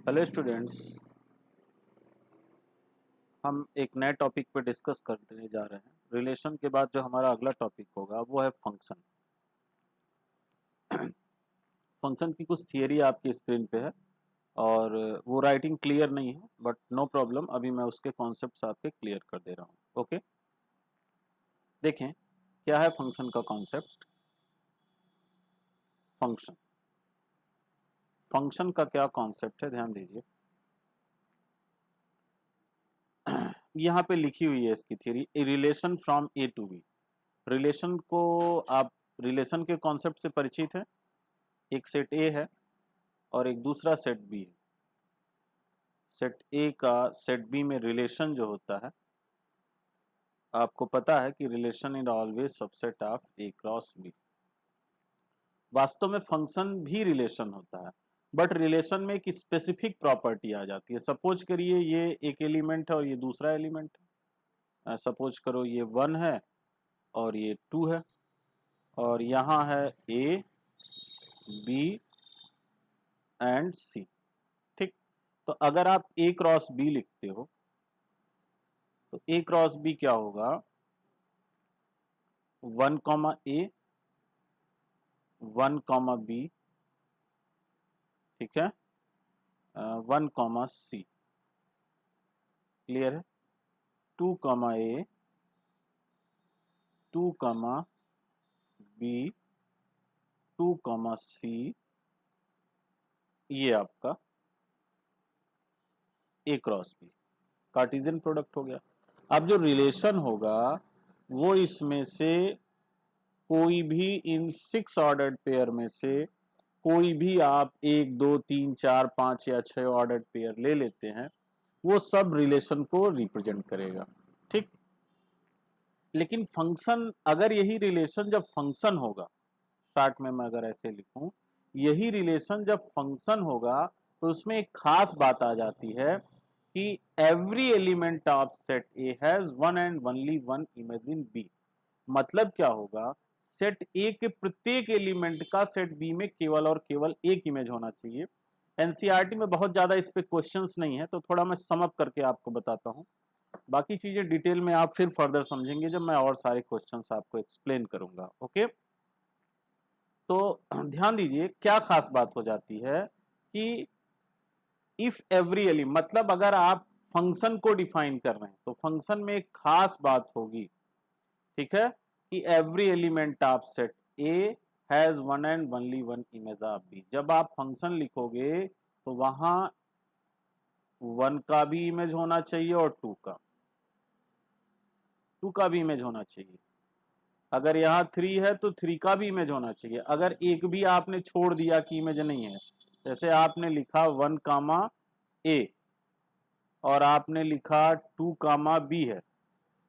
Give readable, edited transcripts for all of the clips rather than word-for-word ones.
Hello students. हम एक नए टॉपिक पे डिस्कस करने जा रहे हैं। रिलेशन के बाद जो हमारा अगला टॉपिक होगा वो है फंक्शन। फंक्शन की कुछ थियरी आपकी स्क्रीन पे है और वो राइटिंग क्लियर नहीं है, बट नो प्रॉब्लम, अभी मैं उसके कॉन्सेप्ट्स आपके क्लियर कर दे रहा हूँ। ओके, देखें क्या है फंक्शन का कॉन्सेप्ट। फंक्शन फंक्शन का क्या कॉन्सेप्ट है, ध्यान दीजिए। यहाँ पे लिखी हुई है इसकी theory, a relation from A to B. Relation को आप रिलेशन के कॉन्सेप्ट से परिचित हैं। एक सेट ए है और एक दूसरा सेट बी है। सेट ए का सेट बी में रिलेशन जो होता है, आपको पता है कि relation is always subset of A cross B. वास्तव में फंक्शन भी रिलेशन होता है, बट रिलेशन में एक स्पेसिफिक प्रॉपर्टी आ जाती है। सपोज करिए ये एक एलिमेंट है और ये दूसरा एलिमेंट है। सपोज करो ये 1 है और ये 2 है, और यहाँ है ए बी एंड सी। ठीक, तो अगर आप ए क्रॉस बी लिखते हो तो ए क्रॉस बी क्या होगा? 1 कॉमा ए, 1 कॉमा बी, ठीक है, 1 कॉमा सी। क्लियर है? 2 कॉमा ए, 2 कॉमा बी, 2 कॉमा सी, ये आपका ए क्रॉस बी कार्टेशियन प्रोडक्ट हो गया। अब जो रिलेशन होगा वो इसमें से कोई भी इन 6 ऑर्डर्ड पेयर में से कोई भी आप 1 2 3 4 5 या 6 ऑर्डर्ड पेयर ले लेते हैं, वो सब रिलेशन को रिप्रेजेंट करेगा। ठीक, लेकिन फंक्शन, अगर यही रिलेशन जब फंक्शन होगा, स्टार्ट में मैं अगर ऐसे लिखूं, यही रिलेशन जब फंक्शन होगा तो उसमें एक खास बात आ जाती है कि every element of set A has one and only one image in B. मतलब क्या होगा? सेट ए के प्रत्येक एलिमेंट का सेट बी में केवल और केवल एक इमेज होना चाहिए। एनसीईआरटी में बहुत ज्यादा इस पे क्वेश्चंस नहीं है, तो थोड़ा मैं सम अप करके आपको बताता हूं। बाकी चीजें डिटेल में आप फिर फर्दर समझेंगे जब मैं और सारे क्वेश्चंस आपको एक्सप्लेन करूंगा। ओके, तो ध्यान दीजिए क्या खास बात हो जाती है कि इफ एवरी एलिमेंट, मतलब अगर आप फंक्शन को डिफाइन कर रहे हैं तो फंक्शन में एक खास बात होगी, ठीक है, कि every element of set A has one and only one image of B. जब आप फंक्शन लिखोगे तो वहां 1 का भी इमेज होना चाहिए और 2 का भी इमेज होना चाहिए। अगर यहाँ 3 है तो 3 का भी इमेज होना चाहिए। अगर एक भी आपने छोड़ दिया कि इमेज नहीं है, जैसे आपने लिखा 1 कामा ए और आपने लिखा 2 कामा बी है,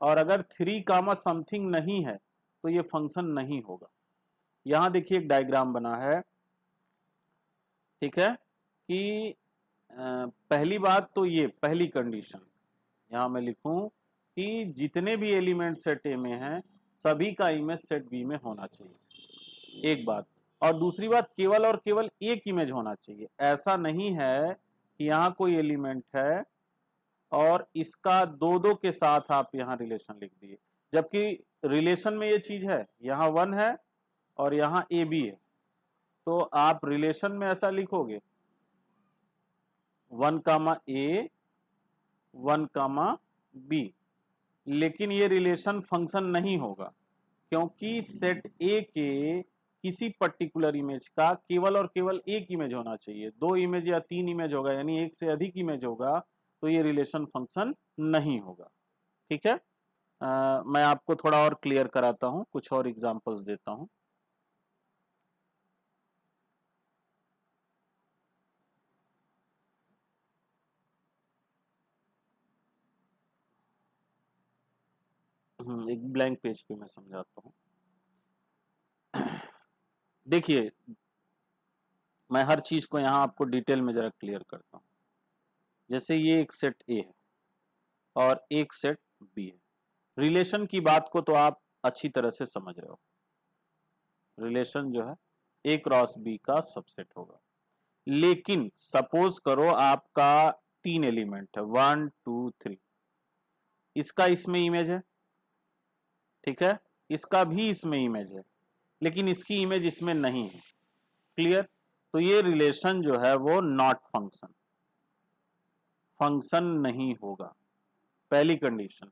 और अगर 3 कामा समथिंग नहीं है तो ये फंक्शन नहीं होगा। यहां देखिए एक डायग्राम बना है, ठीक है, कि पहली बात तो ये पहली कंडीशन यहां मैं लिखूं कि जितने भी एलिमेंट सेट ए में हैं सभी का इमेज सेट बी में होना चाहिए, एक बात। और दूसरी बात, केवल और केवल एक इमेज होना चाहिए। ऐसा नहीं है कि यहां कोई एलिमेंट है और इसका दो दो के साथ आप यहां रिलेशन लिख दिए, जबकि रिलेशन में ये चीज है, यहां 1 है और यहां ए बी है, तो आप रिलेशन में ऐसा लिखोगे 1 कामा ए, 1 कामा बी, लेकिन ये रिलेशन फंक्शन नहीं होगा, क्योंकि सेट ए के किसी पर्टिकुलर इमेज का केवल और केवल एक इमेज होना चाहिए। 2 इमेज या 3 इमेज होगा, यानी एक से अधिक इमेज होगा, तो ये रिलेशन फंक्शन नहीं होगा। ठीक है, मैं आपको थोड़ा और क्लियर कराता हूं, कुछ और एग्जांपल्स देता हूं। एक ब्लैंक पेज पे मैं समझाता हूं। देखिए, मैं हर चीज को यहां आपको डिटेल में जरा क्लियर करता हूं। जैसे ये एक सेट ए है और एक सेट बी है। रिलेशन की बात को तो आप अच्छी तरह से समझ रहे हो। रिलेशन जो है ए क्रॉस बी का सबसेट होगा। लेकिन सपोज करो आपका 3 एलिमेंट है, 1 2 3, इसका इसमें इमेज है, ठीक है, इसका भी इसमें इमेज है, लेकिन इसकी इमेज इसमें नहीं है। क्लियर? तो ये रिलेशन जो है वो नॉट फंक्शन, फंक्शन नहीं होगा। पहली कंडीशन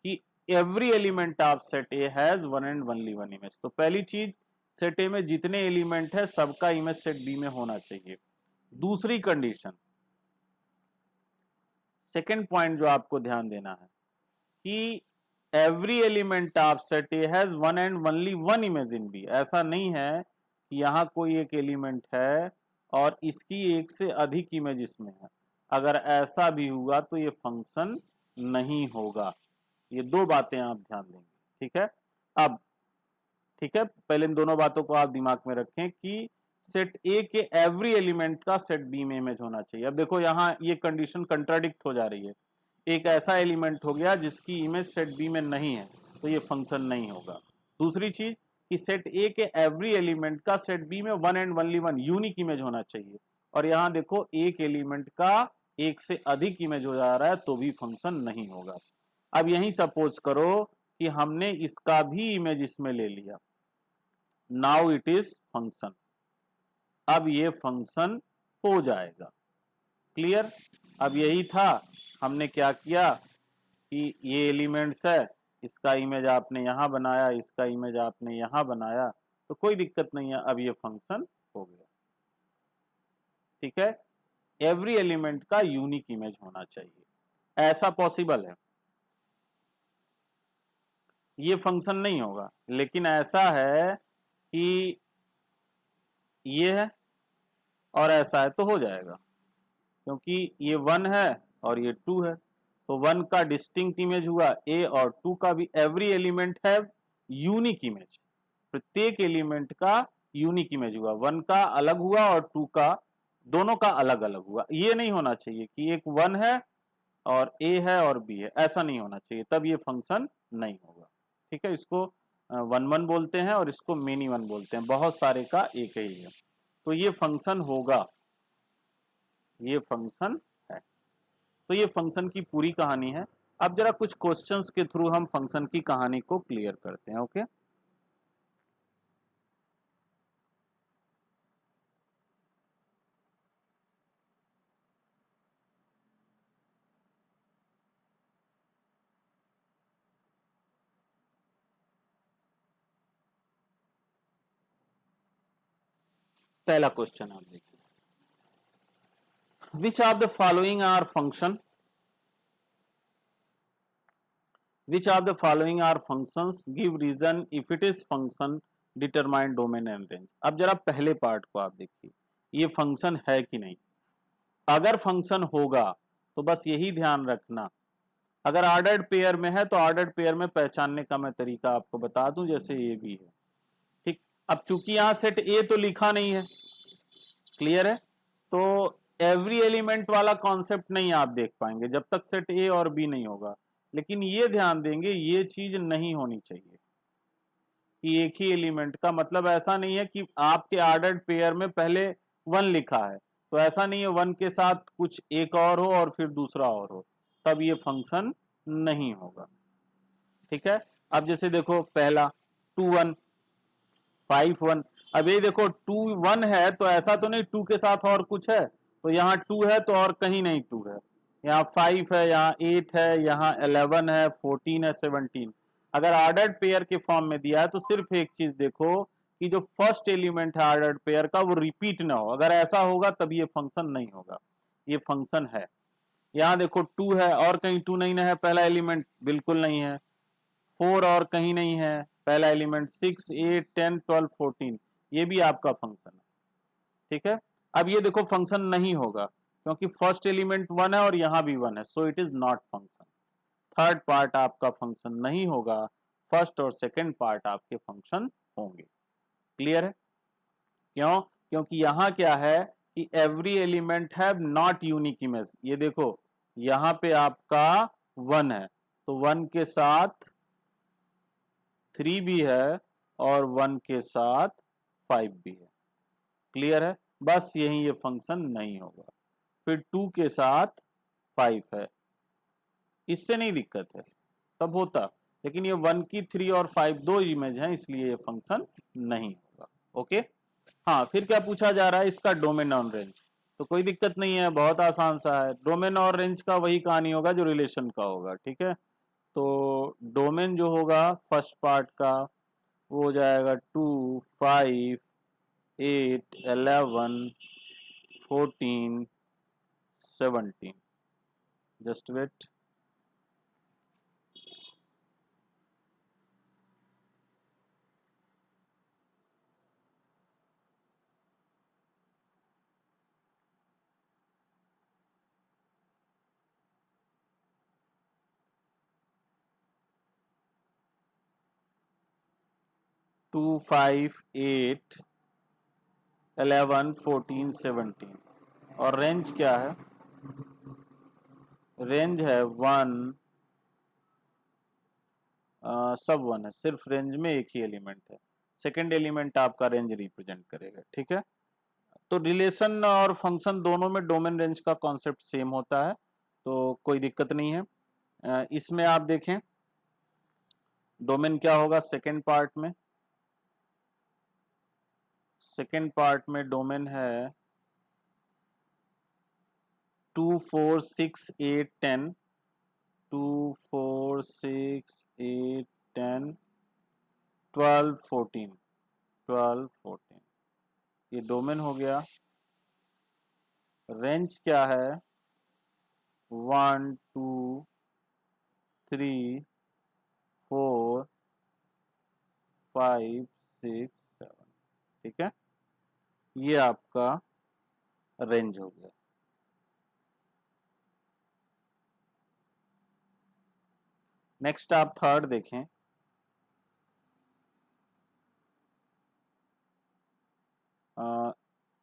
कि every element of set A has one and only one image. तो पहली चीज, सेट ए में जितने एलिमेंट है सबका इमेज सेट बी में होना चाहिए। दूसरी कंडीशन, सेकंड पॉइंट जो आपको ध्यान देना है कि every element of set A has one and only one image in B. ऐसा नहीं है कि यहां कोई एक एलिमेंट है और इसकी एक से अधिक इमेज इसमें है। अगर ऐसा भी हुआ तो ये फंक्शन नहीं होगा। ये दो बातें आप ध्यान देंगे, ठीक है। अब ठीक है, पहले इन दोनों बातों को आप दिमाग में रखें कि सेट ए के एवरी एलिमेंट का सेट बी में इमेज होना चाहिए। अब देखो यहां ये कंडीशन कंट्राडिक्ट हो जा रही है। एक ऐसा एलिमेंट हो गया जिसकी इमेज सेट बी में नहीं है, तो ये फंक्शन नहीं होगा। दूसरी चीज कि सेट ए के एवरी एलिमेंट का सेट बी में one and only one unique image होना चाहिए, और यहां देखो एक एलिमेंट का एक से अधिक इमेज हो जा रहा है, तो भी फंक्शन नहीं होगा। अब यही सपोज करो कि हमने इसका भी इमेज इसमें ले लिया, नाउ इट इज फंक्शन। अब ये फंक्शन हो जाएगा। क्लियर? अब यही था, हमने क्या किया कि ये एलिमेंट्स है, इसका इमेज आपने यहां बनाया, इसका इमेज आपने यहां बनाया, तो कोई दिक्कत नहीं है, अब ये फंक्शन हो गया। ठीक है, एवरी एलिमेंट का यूनिक इमेज होना चाहिए, ऐसा पॉसिबल है। ये फंक्शन नहीं होगा, लेकिन ऐसा है कि ये है और ऐसा है तो हो जाएगा, क्योंकि ये 1 है और ये 2 है, तो 1 का डिस्टिंक्ट इमेज हुआ ए और 2 का भी। Every element have unique image, प्रत्येक एलिमेंट का यूनिक इमेज हुआ, 1 का अलग हुआ और 2 का, दोनों का अलग अलग हुआ। ये नहीं होना चाहिए कि एक 1 है और ए है और बी है, ऐसा नहीं होना चाहिए, तब ये फंक्शन नहीं होगा। ठीक है, इसको 1 1 बोलते हैं और इसको मेनी वन बोलते हैं, बहुत सारे का एक ही है, तो ये फंक्शन होगा, ये फंक्शन है। तो ये फंक्शन की पूरी कहानी है। अब जरा कुछ क्वेश्चंस के थ्रू हम फंक्शन की कहानी को क्लियर करते हैं। ओके, पहला क्वेश्चन आप देखिए, which of the following are function, which of the following are functions, give reason if it is function, determine domain and range। अब जरा पहले पार्ट को आप देखिए, ये फंक्शन है कि नहीं। अगर फंक्शन होगा तो बस यही ध्यान रखना, अगर ऑर्डर्ड पेयर में है तो ऑर्डर्ड पेयर में पहचानने का मैं तरीका आपको बता दूं, जैसे ये भी है। ठीक, अब चूंकि यहां सेट ए तो लिखा नहीं है, क्लियर है, तो एवरी एलिमेंट वाला कॉन्सेप्ट नहीं आप देख पाएंगे जब तक सेट ए और बी नहीं होगा। लेकिन ये ध्यान देंगे, ये चीज नहीं होनी चाहिए कि एक ही एलिमेंट का, मतलब ऐसा नहीं है कि आपके ऑर्डर्ड पेयर में पहले 1 लिखा है, तो ऐसा नहीं है 1 के साथ कुछ एक और हो और फिर दूसरा और हो, तब ये फंक्शन नहीं होगा। ठीक है, अब जैसे देखो पहला 2 1 5 1, अब ये देखो 2 1 है, तो ऐसा तो नहीं 2 के साथ और कुछ है, तो यहाँ 2 है तो और कहीं नहीं 2 है, यहाँ 5 है, यहाँ 8 है, यहाँ 11 है, 14 है, 17। अगर ऑर्डर्ड पेयर के फॉर्म में दिया है तो सिर्फ एक चीज देखो कि जो फर्स्ट एलिमेंट है ऑर्डर्ड पेयर का वो रिपीट ना हो, अगर ऐसा होगा तब ये फंक्शन नहीं होगा। ये फंक्शन है। यहाँ देखो 2 है और कहीं 2 नहीं है, पहला एलिमेंट बिल्कुल नहीं है, 4 और कहीं नहीं है, पहला एलिमेंट 6 8 10 12 14, ये भी आपका फंक्शन है। ठीक है, अब ये देखो फंक्शन नहीं होगा क्योंकि फर्स्ट एलिमेंट 1 है और यहां भी 1 है, so it is not function. Third part आपका फंक्शन नहीं होगा, फर्स्ट और सेकंड पार्ट आपके फंक्शन होंगे। क्लियर है? क्यों? क्योंकि यहां क्या है कि every element have not unique image. ये देखो यहां पे आपका 1 है, तो 1 के साथ 3 भी है और 1 के साथ 5 भी है। क्लियर है? बस यही ये फंक्शन नहीं होगा। फिर 2 के साथ 5 है, इससे नहीं दिक्कत है, तब होता, लेकिन ये 1 की 3 और 5 दो इमेज हैं, इसलिए ये फंक्शन नहीं होगा। ओके। हाँ, फिर क्या पूछा जा रहा है, इसका डोमेन और रेंज। तो कोई दिक्कत नहीं है, बहुत आसान सा है। डोमेन और रेंज का वही कहानी होगा जो रिलेशन का होगा, ठीक है। तो डोमेन जो होगा फर्स्ट पार्ट का वो हो जाएगा 2, 5, 8, 11, 14, 17। Just wait. टू, 5, 8, 11, 14, 17। और रेंज क्या है? रेंज है 1, सब 1 है, सिर्फ रेंज में एक ही एलिमेंट है। सेकेंड एलिमेंट आपका रेंज रिप्रेजेंट करेगा, ठीक है। तो रिलेशन और फंक्शन दोनों में डोमेन रेंज का कॉन्सेप्ट सेम होता है, तो कोई दिक्कत नहीं है। इसमें आप देखें डोमेन क्या होगा सेकेंड पार्ट में। सेकेंड पार्ट में डोमेन है 2, 4, 6, 8, 10, 2, 4, 6, 8, 10, 12, 14, 12, 14, ये डोमेन हो गया। रेंज क्या है? 1, 2, 3, 4, 5, 6, 7, ठीक है। ये आपका रेंज हो गया। नेक्स्ट आप थर्ड देखें।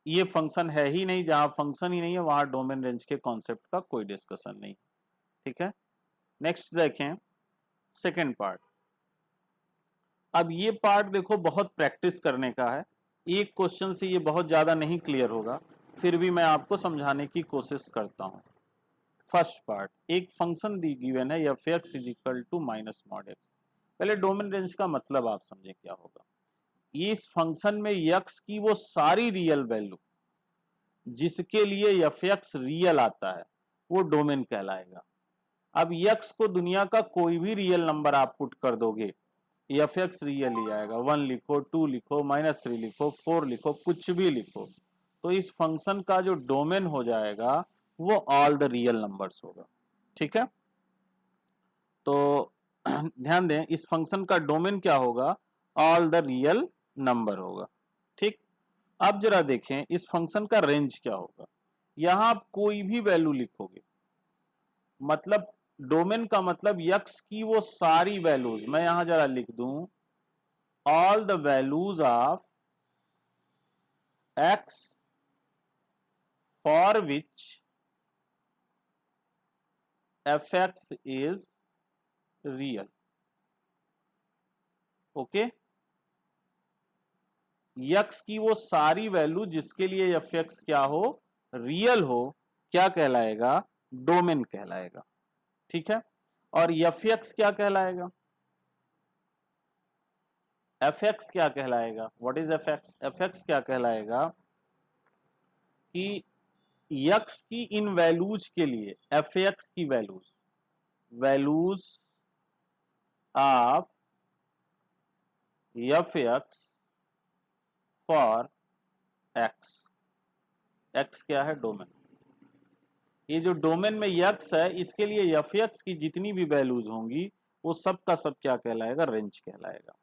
ये फंक्शन है ही नहीं, जहां फंक्शन ही नहीं है वहां डोमेन रेंज के कॉन्सेप्ट का कोई डिस्कशन नहीं, ठीक है। नेक्स्ट देखें सेकेंड पार्ट। अब ये पार्ट देखो बहुत प्रैक्टिस करने का है, एक क्वेश्चन से ये बहुत ज्यादा नहीं क्लियर होगा, फिर भी मैं आपको समझाने की कोशिश करता हूं। फर्स्ट पार्ट, एक फंक्शन दी गिवन है F X is equal to minus mod X. पहले डोमेन रेंज का मतलब आप समझे क्या होगा। इस फंक्शन में यक्स की वो सारी रियल वैल्यू जिसके लिए एफ एक्स रियल आता है वो डोमेन कहलाएगा। अब यक्स को दुनिया का कोई भी रियल नंबर आप पुट कर दोगे, एफ एक्स रियल ही आएगा। 1 लिखो, 2 लिखो, -3 लिखो, 4 लिखो, कुछ भी लिखो, तो इस फंक्शन का जो डोमेन हो जाएगा वो ऑल द रियल नंबर्स होगा, ठीक है। तो ध्यान दें इस फंक्शन का डोमेन क्या होगा, ऑल द रियल नंबर होगा, ठीक। अब जरा देखें इस फंक्शन का रेंज क्या होगा। यहां आप कोई भी वैल्यू लिखोगे, मतलब डोमेन का मतलब यक्स की वो सारी वैल्यूज, मैं यहां जरा लिख दूं all the values of x for which F X is real. Okay, x की वो सारी वैल्यू जिसके लिए एफ एक्स क्या हो, रियल हो, क्या कहलाएगा, डोमेन कहलाएगा, ठीक है। और एफ एक्स क्या कहलाएगा, एफ एक्स क्या कहलाएगा, what is F x, F x क्या कहलाएगा कि यक्स की इन वैल्यूज के लिए एफ एक्स की values, values of F x for x, x क्या है, डोमेन। ये जो डोमेन में यक्स है इसके लिए एफ एक्स की जितनी भी वैल्यूज होंगी वो सब का सब क्या कहलाएगा, रेंज कहलाएगा।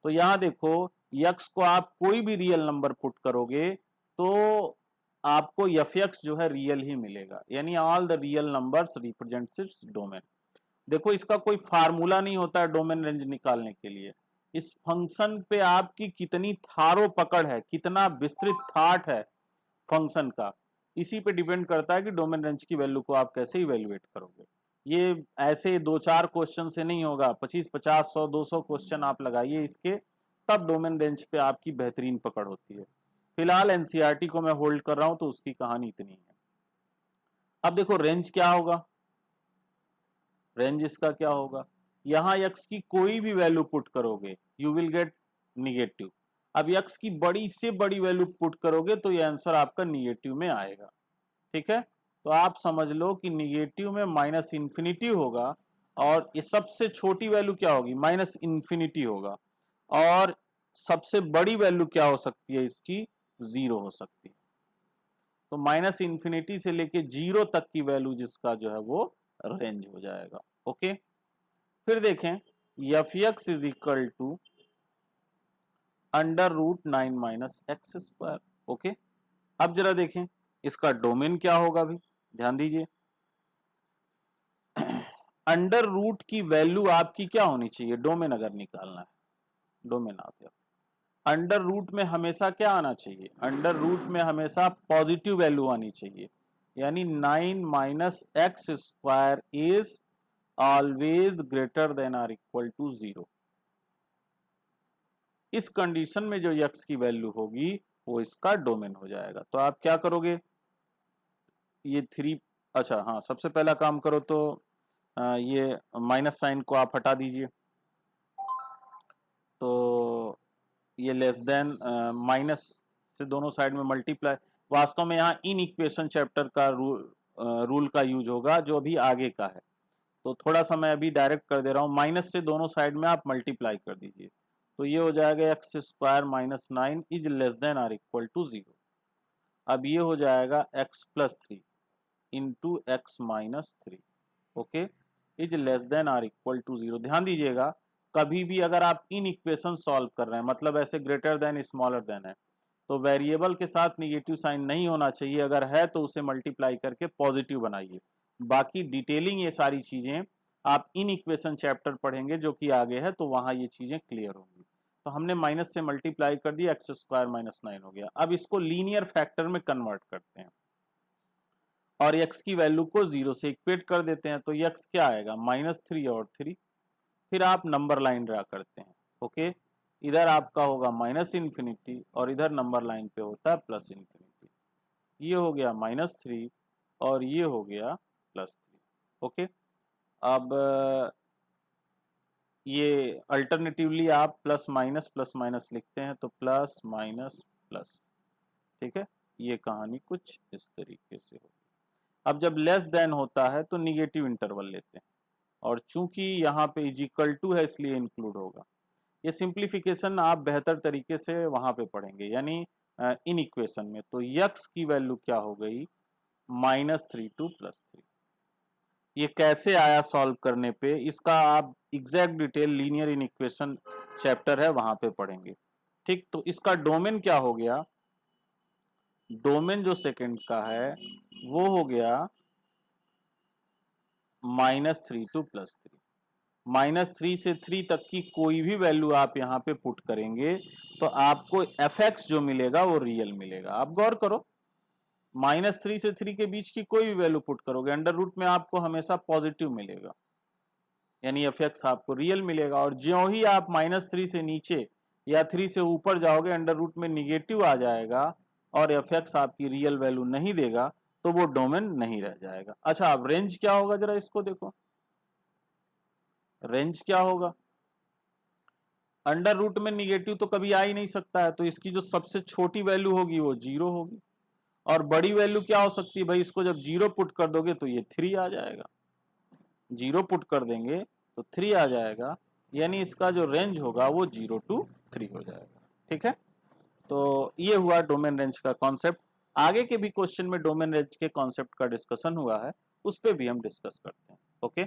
तो यहां देखो यक्स को आप कोई भी रियल नंबर पुट करोगे तो आपको एफ एक्स जो है रियल ही मिलेगा, यानी all the real numbers represents its domain. देखो इसका कोई फार्मूला नहीं होता है डोमेन रेंज निकालने के लिए, इस फंक्शन पे आपकी कितनी थारो पकड़ है, कितना विस्तृत थाट है फंक्शन का, इसी पे डिपेंड करता है कि डोमेन रेंज की वैल्यू को आप कैसे इवेल्युएट करोगे। ये ऐसे 2-4 क्वेश्चन से नहीं होगा, 25, 50, 100, 200 क्वेश्चन आप लगाइए इसके, तब डोमेन रेंज पे आपकी बेहतरीन पकड़ होती है। फिलहाल एनसीईआरटी को मैं होल्ड कर रहा हूं तो उसकी कहानी इतनी है। अब देखो रेंज क्या होगा, रेंज इसका क्या होगा, यहां x की कोई भी वैल्यू पुट करोगे यू विल गेट निगेटिव। अब x की बड़ी से बड़ी वैल्यू पुट करोगे तो ये आंसर आपका निगेटिव में आएगा। ठीक है, तो आप समझ लो कि निगेटिव में माइनस इंफिनिटी होगा और ये सबसे छोटी वैल्यू क्या होगी, माइनस इंफिनिटी होगा, और सबसे बड़ी वैल्यू क्या हो सकती है इसकी, जीरो हो सकती है। तो माइनस इंफिनिटी से लेके जीरो तक की वैल्यू जिसका जो है वो रेंज हो जाएगा। ओके, फिर देखें F X is equal to √9 minus X square. Okay, अब जरा देखें इसका डोमेन क्या होगा भी, ध्यान दीजिए। अंडर रूट की वैल्यू आपकी क्या होनी चाहिए, डोमेन अगर निकालना है, डोमेन आते हैं अंडर रूट में हमेशा क्या आना चाहिए, अंडर रूट में हमेशा पॉजिटिव वैल्यू आनी चाहिए, यानी 9 minus X square is always greater than or equal to 0। इस कंडीशन में जो x की वैल्यू होगी वो इसका डोमेन हो जाएगा। तो आप क्या करोगे, ये 3, अच्छा हाँ, सबसे पहला काम करो तो ये माइनस साइन को आप हटा दीजिए, तो ये लेस देन माइनस से दोनों साइड में मल्टीप्लाई। वास्तव में यहाँ इन इक्वेशन चैप्टर का रूल का यूज होगा जो अभी आगे का है, तो थोड़ा सा मैं अभी डायरेक्ट कर दे रहा हूँ, माइनस से दोनों साइड में आप मल्टीप्लाई कर दीजिए, तो ये हो जाएगा X square minus 9 is less than or equal to 0। अब ये हो जाएगा x plus 3 into X minus 3, okay, is less than or equal to 0। ध्यान दीजिएगा कभी भी अगर आप इन इक्वेशन सॉल्व कर रहे हैं, मतलब ऐसे ग्रेटर देन स्मॉलर देन है, तो वेरिएबल के साथ निगेटिव साइन नहीं होना चाहिए, अगर है तो उसे मल्टीप्लाई करके पॉजिटिव बनाइए। बाकी डिटेलिंग ये सारी चीजें आप इन इक्वेशन चैप्टर पढ़ेंगे जो कि आगे है, तो वहां ये चीजें क्लियर होंगी। तो हमने माइनस से मल्टीप्लाई कर दिया, एक्स स्क्वायर माइनस 9 हो गया। अब इसको लीनियर फैक्टर में कन्वर्ट करते हैं और x की वैल्यू को 0 से इक्वेट कर देते हैं, तो x क्या आएगा, -3 और 3। फिर आप नंबर लाइन ड्रा करते हैं, ओके, इधर आपका होगा माइनस इन्फिनिटी और इधर नंबर लाइन पे होता है प्लस इन्फिनिटी। ये हो गया -3 और ये हो गया +3। ओके, अब ये अल्टरनेटिवली आप प्लस माइनस लिखते हैं, तो प्लस माइनस प्लस, ठीक है, ये कहानी कुछ इस तरीके से होगी। अब जब लेस देन होता है तो निगेटिव इंटरवल लेते हैं, और चूंकि यहाँ पे इज इक्वल टू है इसलिए इंक्लूड होगा। ये सिंप्लीफिकेशन आप बेहतर तरीके से वहां पे पढ़ेंगे, यानी इन इक्वेशन में। तो यक्स की वैल्यू क्या हो गई, -3 टू +3। ये कैसे आया सॉल्व करने पे, इसका आप exact detail linear in equation chapter है वहां पे पढ़ेंगे। ठीक, तो इसका डोमेन क्या हो गया, डोमेन जो सेकंड का है वो हो गया -3 टू +3। -3 से 3 तक की कोई भी वैल्यू आप यहाँ पे पुट करेंगे तो आपको fx जो मिलेगा वो रियल मिलेगा। आप गौर करो, -3 से 3 के बीच की कोई भी वैल्यू पुट करोगे अंडर रूट में आपको हमेशा पॉजिटिव मिलेगा, यानी fx आपको रियल मिलेगा। और ज्यों ही आप -3 से नीचे या 3 से ऊपर जाओगे अंडर रूट में निगेटिव आ जाएगा और fx आपकी रियल वैल्यू नहीं देगा, तो वो डोमेन नहीं रह जाएगा। अच्छा, अब रेंज क्या होगा जरा इसको देखो, रेंज क्या होगा, अंडर रूट में निगेटिव तो कभी आ ही नहीं सकता है, तो इसकी जो सबसे छोटी वैल्यू होगी वो 0 होगी, और बड़ी वैल्यू क्या हो सकती है भाई, इसको जब 0 पुट कर दोगे तो ये 3 आ जाएगा, 0 पुट कर देंगे तो 3 आ जाएगा, यानी इसका जो रेंज होगा वो 0 to 3 हो जाएगा। ठीक है, तो ये हुआ डोमेन रेंज का कॉन्सेप्ट। आगे के भी क्वेश्चन में डोमेन रेंज के कॉन्सेप्ट का डिस्कशन हुआ है, उस पर भी हम डिस्कस करते हैं। ओके।